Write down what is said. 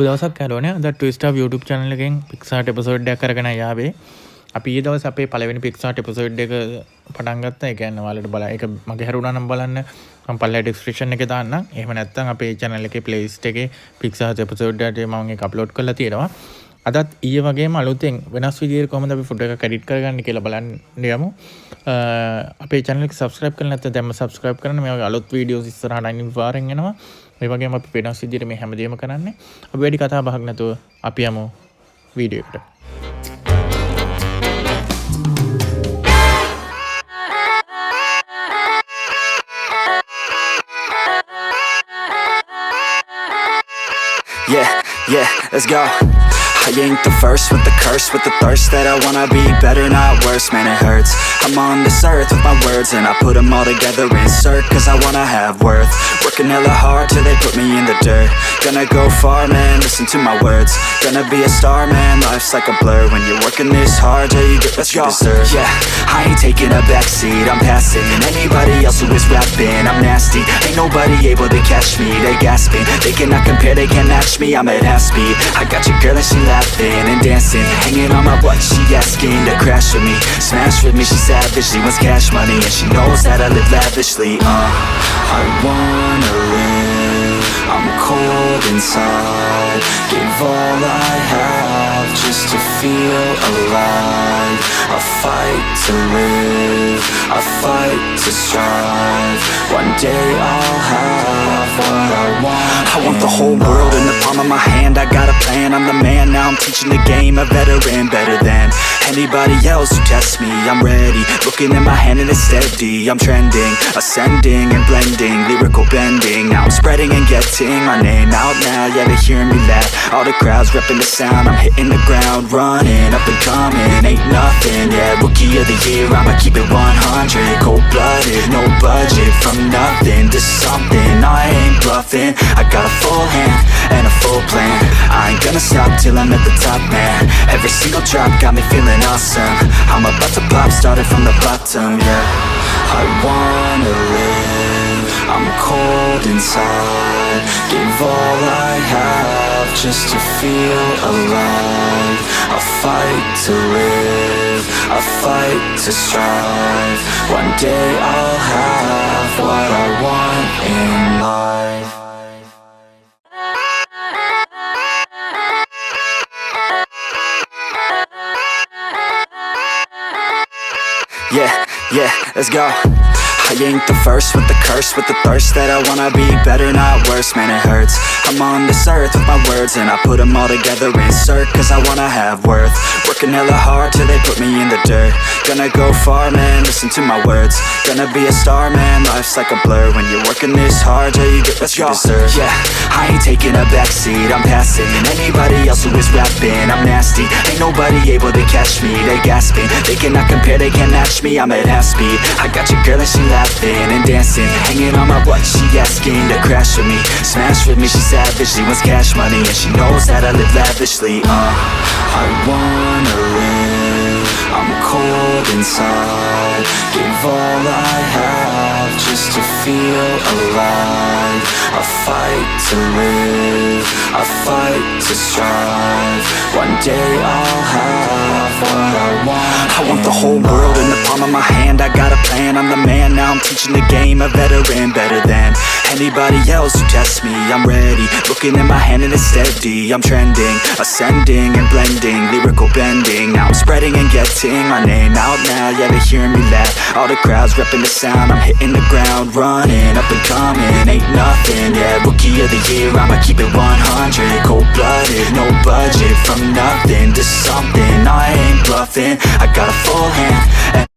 දවසක් කැලෝනේ අද twist of YouTube channel එකෙන් PicsArt episode එකක් අරගෙන යාවේ. අපි ඊ දවස් අපේ පළවෙනි PicsArt episode එක පටන් ගත්තා. ඒ කියන්නේ ඔයාලට බලන්න ඒක මගේ හැරුණා නම් බලන්න මම පල්ලෙහා description එකේ දාන්නම්. එහෙම නැත්නම් අපේ channel එකේ playlist එකේ PicsArt episode එකට මම ඒක upload කරලා තියෙනවා. අදත් ඊයේ වගේම අලුතෙන් වෙනස් විදිහට කොහොමද අපි ෆොටෝ එකක් edit කරගන්නේ කියලා බලන්න යමු. අපේ channel එක subscribe කරලා නැත්නම් දැන්ම subscribe කරන්න. මේ වගේ අලුත් videos ඉස්සරහට අනිවාර්යෙන් එනවා. මේ වගේම අපි වෙනස් විදිහට මේ හැමදේම කරන්නේ. අපි වැඩි කතා බහක් නැතුව අපි යමු වීඩියෝ එකට. Yeah, let's go. I ain't the first with the curse, with the thirst that I wanna be better, not worse, man it hurts. I'm on this earth with my words and I put them all together, insert, cause I wanna have worth. Working hella hard till they put me in the dirt. Gonna go far, man, listen to my words. Gonna be a star, man, life's like a blur. When you're working this hard, yeah, you get what you deserve. Yeah, I ain't taking a backseat, I'm passing anybody else who is rapping, I'm nasty. Ain't nobody able to catch me, they gasping. They cannot compare, they can't match me, I'm at half speed. I got your girl and she laughing and dancing, hanging on my butt, she asking to crash with me, smash with me, she savage, she wants cash money, and she knows that I live lavishly. I wanna live, I'm cold inside, give all I have just to feel alive. I fight to live, I fight to strive, one day I'll have what I want. I want the whole world in the palm of my hand, I got a plan, I'm the man, now I'm teaching the game, a veteran, better than anybody else who tests me. I'm ready, looking at my hand and it's steady, I'm trending, ascending and blending, lyrical bending, now I'm spreading and getting my name out now, yeah they hearing me laugh, all the crowds repping the sound, I'm hitting the ground, running, up and coming, ain't nothing, yeah, rookie of the year, I'ma keep it 100, cold-blooded, no budget, from nothing to something, I ain't bluffing, I got a full hand and a full plan, I ain't gonna stop till I'm at the top, man, every single drop got me feeling awesome, I'm about to pop, started from the bottom, yeah, I wanna live, I'm cold inside, give all I have just to feel alive, I fight to live, I fight to strive, one day I'll have what I want in life. Yeah, let's go. I ain't the first with the curse, with the thirst that I wanna be better, not worse, man it hurts. I'm on this earth with my words and I put them all together, insert, cause I wanna have worth. Working hella hard till they put me in the dirt. Gonna go far, man, listen to my words. Gonna be a star, man, life's like a blur. When you're working this hard, yeah, you get what you deserve. Yeah, I ain't taking a backseat, I'm passing anybody else who is rapping, I'm nasty. Ain't nobody able to catch me, they gasping. They cannot compare, they can't match me, I'm at half speed. I got your girl and she laughing and dancing, hanging on my butt, she asking to crash with me, smash with me, she savage, she wants cash money, and she knows that I live lavishly. I wanna live, I'm cold inside, give all I have just to feel alive, I fight to live, I fight to strive, one day I'll have what I want. I want the whole world in the palm of my hand, I got a plan, I'm the man, now I'm teaching the game, a veteran, better than anybody else who tests me. I'm ready, looking at my hand and it's steady, I'm trending, ascending and blending, lyrical bending, now I'm spreading and getting my name out now, yeah they hearing me laugh, all the crowds repping the sound, I'm hitting the ground, running, up and coming, ain't nothing, yeah, rookie of the year, I'ma keep it 100, cold-blooded, no budget, from nothing to something, I ain't bluffing, I got a full hand